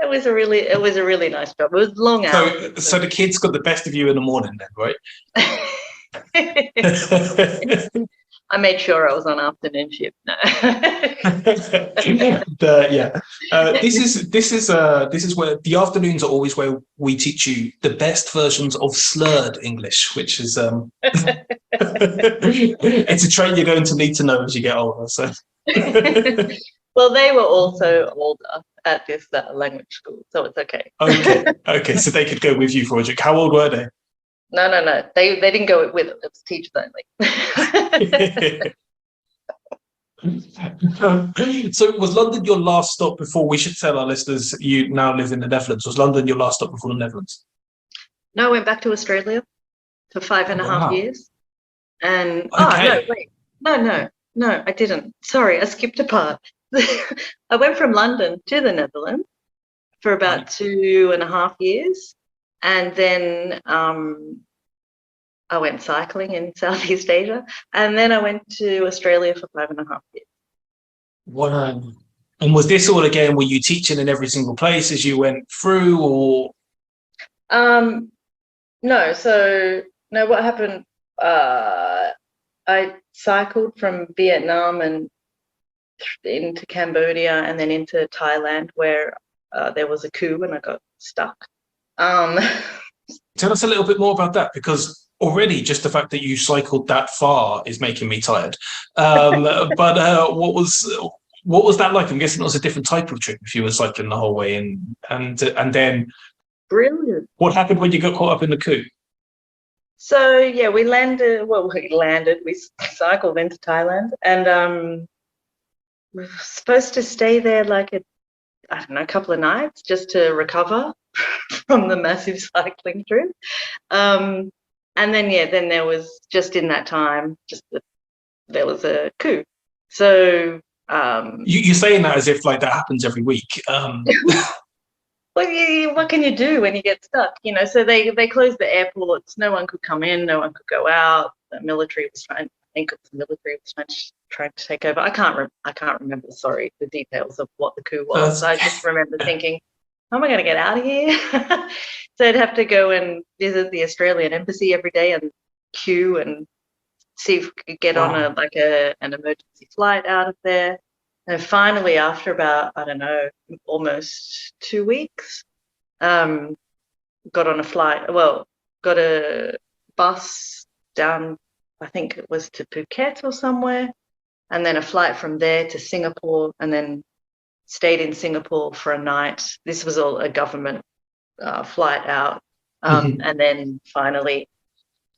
it was a really nice job. It was long hours. So the kids got the best of you in the morning then, right? I made sure I was on afternoon shift. No. This is where the afternoons are always where we teach you the best versions of slurred English, which is it's a trait you're going to need to know as you get older. So. Well, they were also older at this language school, so it's okay. Okay, so they could go with you for a drink. How old were they? No. They didn't go with it. It was teachers only. So was London your last stop before? We should tell our listeners you now live in the Netherlands. Was London your last stop before the Netherlands? No, I went back to Australia for 5.5 years. And no, I didn't. Sorry, I skipped a part. I went from London to the Netherlands for about 2.5 years, and then I went cycling in Southeast Asia, and then I went to Australia for 5.5 years. Wow. And was this all again, were you teaching in every single place as you went through, or? No, what happened, I cycled from Vietnam and into Cambodia and then into Thailand, where there was a coup and I got stuck. Tell us a little bit more about that, because already just the fact that you cycled that far is making me tired. But what was that like? I'm guessing it was a different type of trip if you were cycling the whole way, and then brilliant. What happened when you got caught up in the coup? So yeah, we cycled into Thailand, and we were supposed to stay there a couple of nights just to recover from the massive cycling trip. And then there was, just in that time, there was a coup. So you're saying that as if that happens every week. Well, what can you do when you get stuck? So they closed the airports. No one could come in. No one could go out. The military was trying to take over. I can't remember. Sorry, the details of what the coup was. I just remember thinking, how am I going to get out of here? So I'd have to go and visit the Australian embassy every day and queue and see if we could get on an emergency flight out of there. And finally, after about, I don't know, almost 2 weeks, got on a flight. Well, got a bus down, I think it was to Phuket or somewhere, and then a flight from there to Singapore, and then stayed in Singapore for a night. This was all a government flight out, and then finally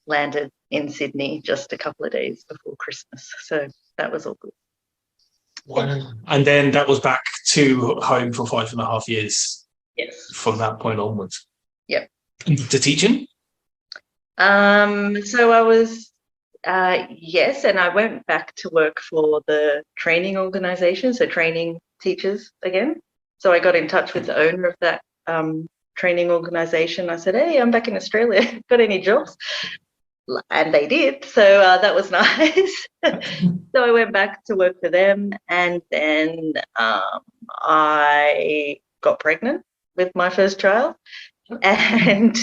landed in Sydney just a couple of days before Christmas. So that was all good. Wow. And then that was back to home for 5.5 years. Yes. From that point onwards. Yep. To teaching? So I was, yes, and I went back to work for the training organisation, so training teachers again. So I got in touch with the owner of that training organisation. I said, hey, I'm back in Australia. Got any jobs? And they did. So that was nice. So I went back to work for them, and then I got pregnant with my first child. And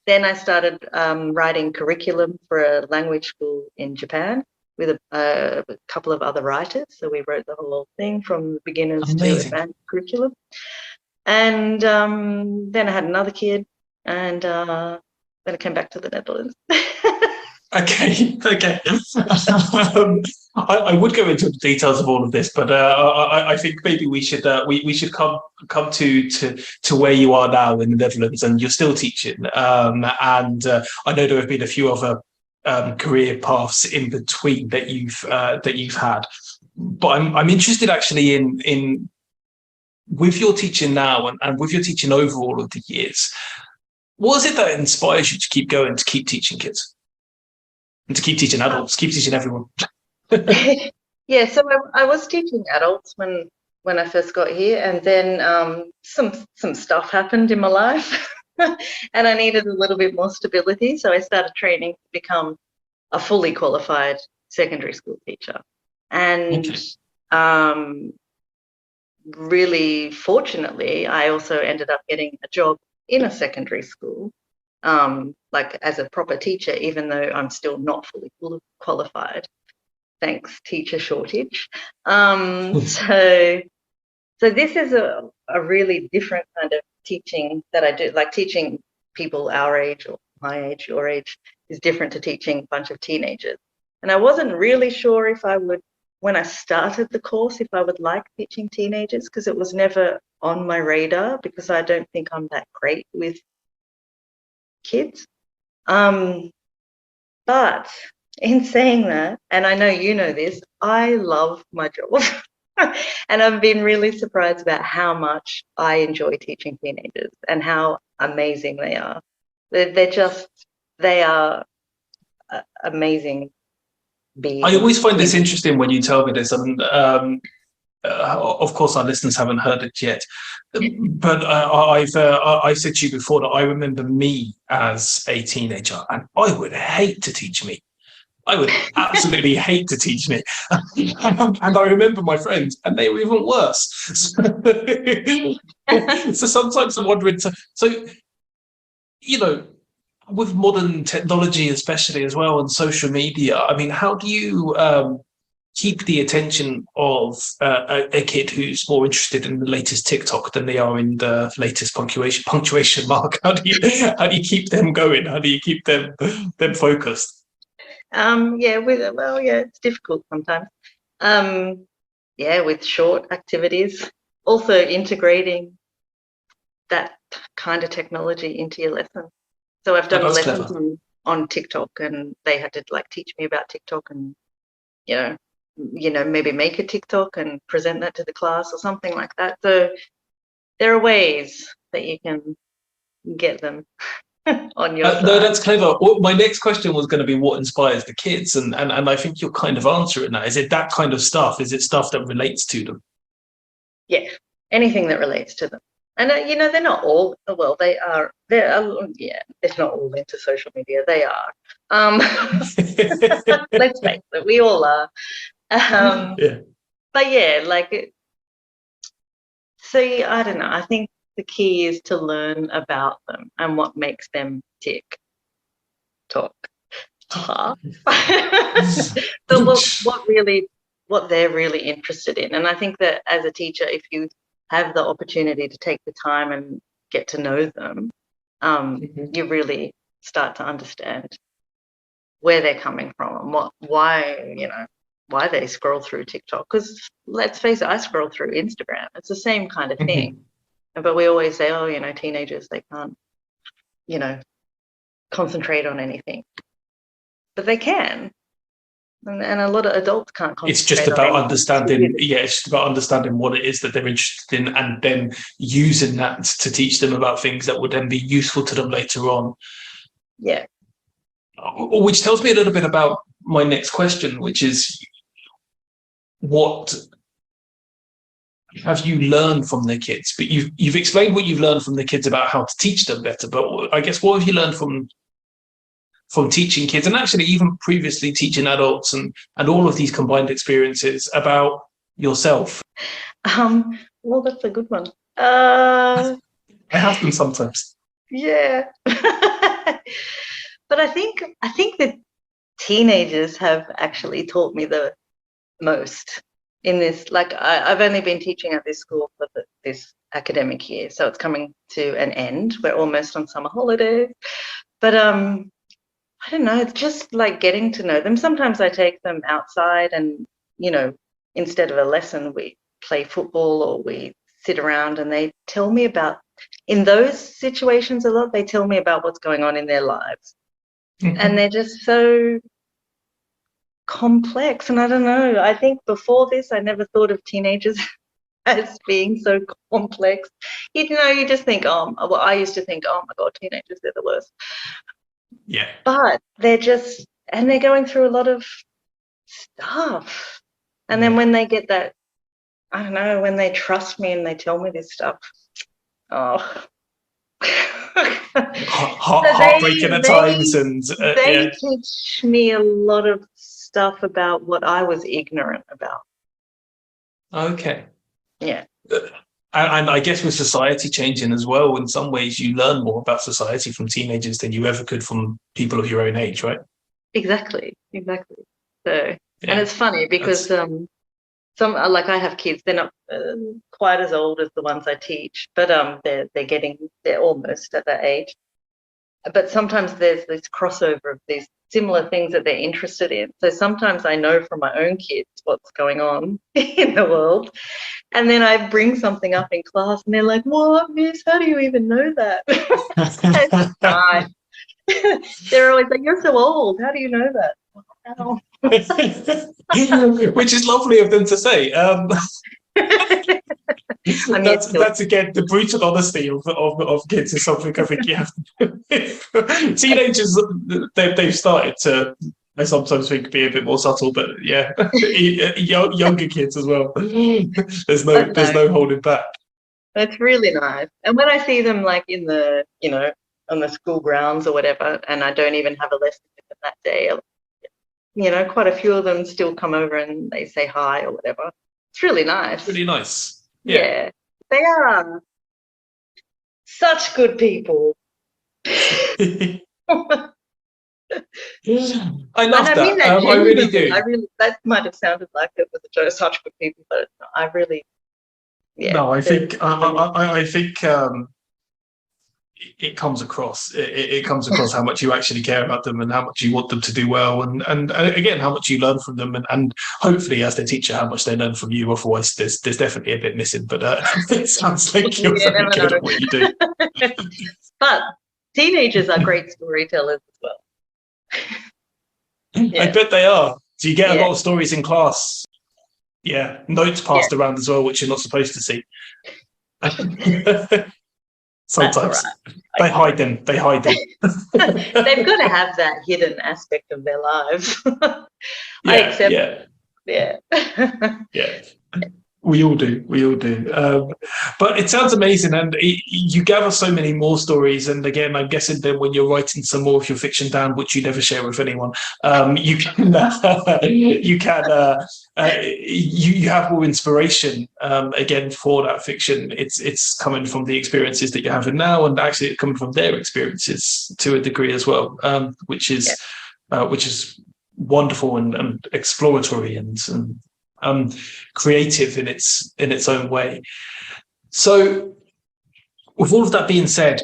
then I started writing curriculum for a language school in Japan with a couple of other writers. So we wrote the whole thing from beginners to advanced curriculum. And then I had another kid, and then I came back to the Netherlands. Okay. I would go into the details of all of this, but I think maybe we should come to where you are now in the Netherlands, and you're still teaching. And I know there have been a few other career paths in between that you've had. But I'm interested actually in with your teaching now and with your teaching over all of the years. What is it that inspires you to keep going, to keep teaching kids? And to keep teaching adults, keep teaching everyone. Yeah, so I was teaching adults when I first got here, and then some stuff happened in my life, and I needed a little bit more stability. So I started training to become a fully qualified secondary school teacher, and really fortunately, I also ended up getting a job in a secondary school. Like as a proper teacher, even though I'm still not fully qualified, thanks teacher shortage. So this is a really different kind of teaching that I do. Like teaching people our age or my age, your age, is different to teaching a bunch of teenagers. And I wasn't really sure if I would, when I started the course, if I would like teaching teenagers, because it was never on my radar, because I don't think I'm that great with kids. But in saying that, and I know you know this, I love my job. And I've been really surprised about how much I enjoy teaching teenagers and how amazing they are. They are amazing beings. I always find this interesting when you tell me this, and of course our listeners haven't heard it yet, but I've said to you before that I remember me as a teenager, and I would hate to teach me. I would absolutely hate to teach me. And I remember my friends, and they were even worse. So sometimes I'm wondering, so you know, with modern technology, especially as well, and social media, I mean, how do you keep the attention of a kid who's more interested in the latest TikTok than they are in the latest punctuation mark? How do you keep them going? How do you keep them focused? It's difficult sometimes. With short activities, also integrating that kind of technology into your lesson. So I've done lessons on TikTok, and they had to like teach me about TikTok, and you know, maybe make a TikTok and present that to the class or something like that. So there are ways that you can get them on your side. No, that's clever. My next question was going to be what inspires the kids, and I think you'll kind of answer it now. Is it that kind of stuff? Is it stuff that relates to them? Yeah, anything that relates to them. And they're not all. Well, they are. They're not all into social media. They are. Let's face it, we all are. But yeah, I don't know. I think the key is to learn about them and what makes them tick. Talk. But what they're really interested in. And I think that as a teacher, if you have the opportunity to take the time and get to know them, you really start to understand where they're coming from and why they scroll through TikTok. Because let's face it, I scroll through Instagram. It's the same kind of thing. But we always say, teenagers, they can't, concentrate on anything. But they can. And a lot of adults can't concentrate. It's just about understanding. Yeah, it's just about understanding what it is that they're interested in, and then using that to teach them about things that would then be useful to them later on. Yeah. Which tells me a little bit about my next question, which is, what have you learned from the kids? But you've explained what you've learned from the kids about how to teach them better. But I guess, what have you learned from teaching kids, and actually even previously teaching adults, and all of these combined experiences about yourself? Well, that's a good one. I have them sometimes. Yeah. But I think that teenagers have actually taught me the most in this. Like, I've only been teaching at this school for this academic year, so it's coming to an end. We're almost on summer holidays. But I don't know, just like getting to know them. Sometimes I take them outside and, instead of a lesson, we play football or we sit around, and they tell me about, in those situations a lot, they tell me about what's going on in their lives. And they're just so complex. And I don't know, I think before this, I never thought of teenagers as being so complex. You just think, I used to think, oh my God, teenagers, they're the worst. Yeah. But they're going through a lot of stuff. And then when they get that, I don't know, when they trust me and they tell me this stuff, heartbreaking at times. And they teach me a lot of stuff about what I was ignorant about. Okay. Yeah. And I guess with society changing as well, in some ways you learn more about society from teenagers than you ever could from people of your own age, right? Exactly. So, and it's funny because I have kids, they're not quite as old as the ones I teach, but they're almost at that age. But sometimes there's this crossover of these similar things that they're interested in. So sometimes I know from my own kids what's going on in the world. And then I bring something up in class and they're like, "What, Miss? How do you even know that?" They're always like, "You're so old. How do you know that?" Oh. Which is lovely of them to say. That's again, the brutal honesty of kids is something I think you have to do. Teenagers, they've started to, I sometimes think, be a bit more subtle, but yeah, younger kids as well. There's no holding back. That's really nice. And when I see them like in the, on the school grounds or whatever, and I don't even have a lesson with them that day, quite a few of them still come over and they say hi or whatever. It's really nice. Really nice. Yeah. They are such good people. I love that. I really do. That might have sounded like it was a joke, such good people, but I really, No, I think it comes across. It comes across how much you actually care about them and how much you want them to do well, and again, how much you learn from them, and hopefully, as their teacher, how much they learn from you. Otherwise, there's definitely a bit missing. But it sounds like you're very good at what you do. But teenagers are great storytellers as well. I bet they are. Do you get a lot of stories in class? Yeah, notes passed around as well, which you're not supposed to see. Sometimes they hide them. They've got to have that hidden aspect of their lives. I accept. Yeah. We all do. But it sounds amazing, and you gather so many more stories. And again, I'm guessing that when you're writing some more of your fiction down, which you never share with anyone, you have more inspiration again for that fiction. It's coming from the experiences that you're having now, and actually it's coming from their experiences to a degree as well, which is which is wonderful and exploratory and creative in its own way. So, with all of that being said,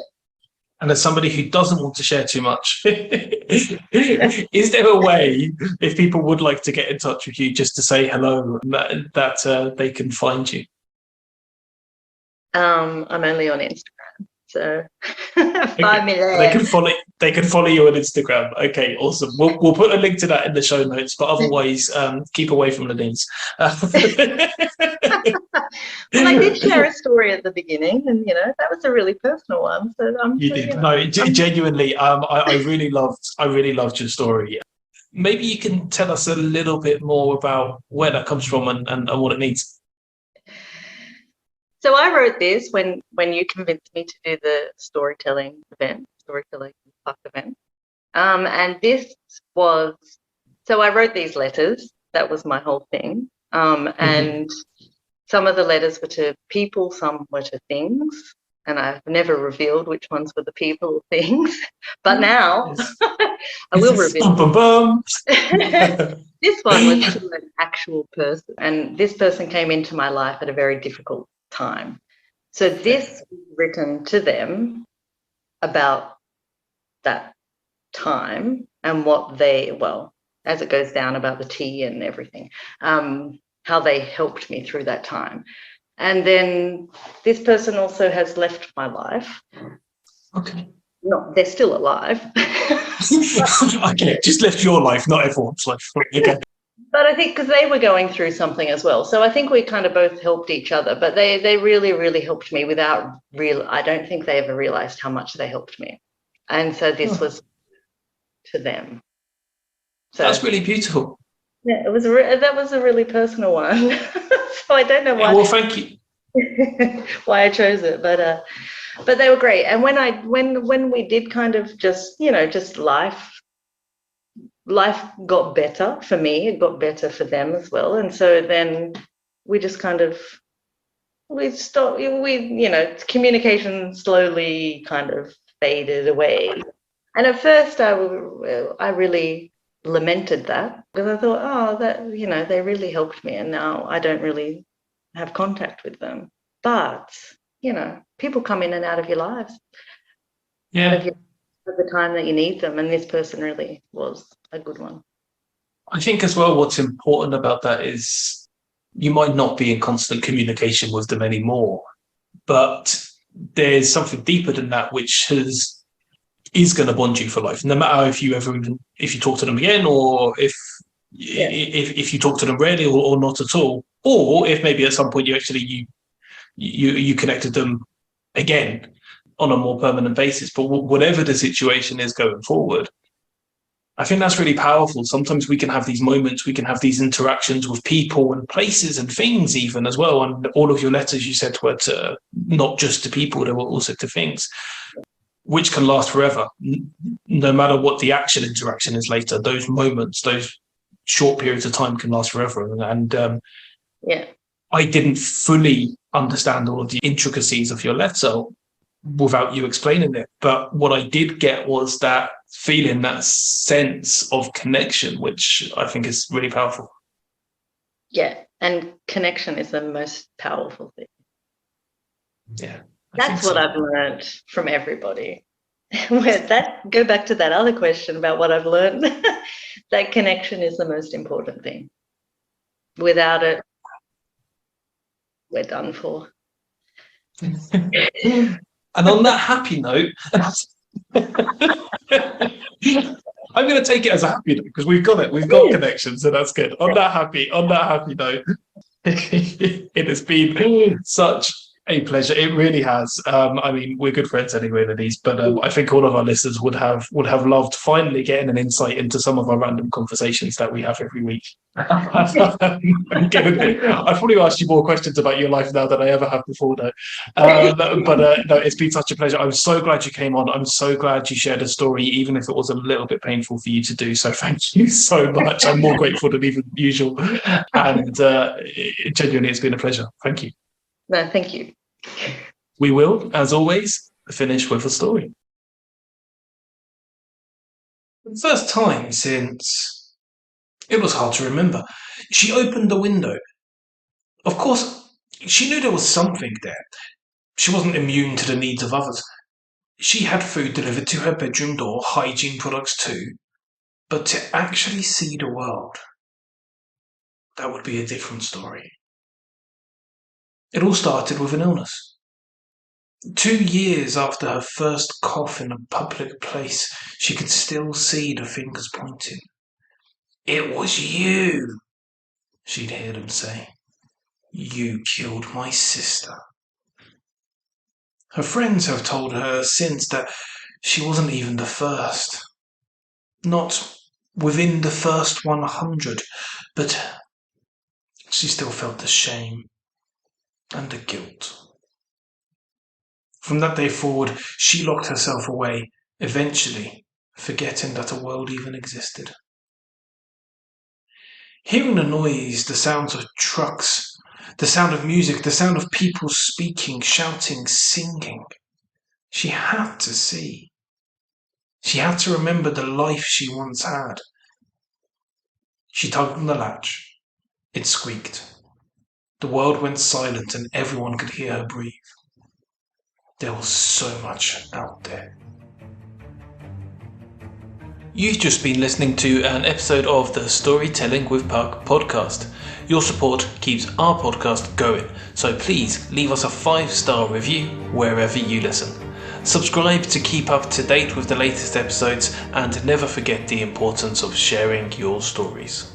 and as somebody who doesn't want to share too much, is there a way, if people would like to get in touch with you, just to say hello, that they can find you? I'm only on Instagram, so find me there. They can follow you on Instagram. Okay, awesome. We'll put a link to that in the show notes, but otherwise, keep away from Lenise. Well, I did share a story at the beginning, and that was a really personal one. So you did. No, genuinely, I really loved your story. Maybe you can tell us a little bit more about where that comes from and what it means. So I wrote this when you convinced me to do the storytelling puck event, and this was, so I wrote these letters. That was my whole thing, and some of the letters were to people, some were to things, and I've never revealed which ones were the people or things, but now I will reveal. This one was to an actual person, and this person came into my life at a very difficult time. So this was written to them about that time and what they, well, as it goes down about the tea and everything, how they helped me through that time. And then this person also has left my life. Okay. No, they're still alive. Okay, just left your life, not everyone's life. Okay. But I think because they were going through something as well. So I think we kind of both helped each other, but they really, really helped me without I don't think they ever realized how much they helped me. And so this was to them. So that's really beautiful. Yeah, that was a really personal one. So I don't know why. Well, thank you. Why I chose it, but they were great. And when we did kind of just life got better for me, it got better for them as well. And so then we just kind of, communication slowly kind of faded away. And at first I really lamented that, because I thought, they really helped me, and now I don't really have contact with them. But, people come in and out of your lives. Yeah. At the time that you need them, and this person really was a good one. I think as well what's important about that is you might not be in constant communication with them anymore, but there's something deeper than that which is going to bond you for life, no matter if you talk to them again, or if you talk to them rarely or not at all, or if maybe at some point you connected them again on a more permanent basis. But whatever the situation is going forward, I think that's really powerful. Sometimes we can have these moments, we can have these interactions with people and places and things even as well. And all of your letters, you said, were to not just to people, they were also to things, which can last forever. No matter what the actual interaction is later, those moments, those short periods of time can last forever. And I didn't fully understand all of the intricacies of your letter without you explaining it. But what I did get was that feeling, that sense of connection, which I think is really powerful. Yeah, and connection is the most powerful thing. Yeah. That's what I've learned from everybody. Go back to that other question about what I've learned. That connection is the most important thing. Without it, we're done for. And on that happy note, I'm going to take it as a happy note because we've got it. We've got connections, so that's good. On that happy note, it has been such a pleasure. It really has. I mean, we're good friends anyway, Lenise, but I think all of our listeners would have loved finally getting an insight into some of our random conversations that we have every week. I've probably asked you more questions about your life now than I ever have before, though. No, it's been such a pleasure. I'm so glad you came on. I'm so glad you shared a story, even if it was a little bit painful for you to do. So thank you so much. I'm more grateful than even usual. And genuinely, it's been a pleasure. Thank you. No, thank you. We will, as always, finish with a story. For the first time since... It was hard to remember. She opened the window. Of course, she knew there was something there. She wasn't immune to the needs of others. She had food delivered to her bedroom door, hygiene products too. But to actually see the world, that would be a different story. It all started with an illness. 2 years after her first cough in a public place, she could still see the fingers pointing. "It was you," she'd hear them say. "You killed my sister." Her friends have told her since that she wasn't even the first. Not within the first 100, but she still felt the shame and the guilt. From that day forward, she locked herself away, eventually forgetting that a world even existed. Hearing the noise, the sounds of trucks, the sound of music, the sound of people speaking, shouting, singing, she had to see. She had to remember the life she once had. She tugged on the latch. It squeaked. The world went silent and everyone could hear her breathe. There was so much out there. You've just been listening to an episode of the Storytelling with Puck podcast. Your support keeps our podcast going, so please leave us a 5-star review wherever you listen. Subscribe to keep up to date with the latest episodes, and never forget the importance of sharing your stories.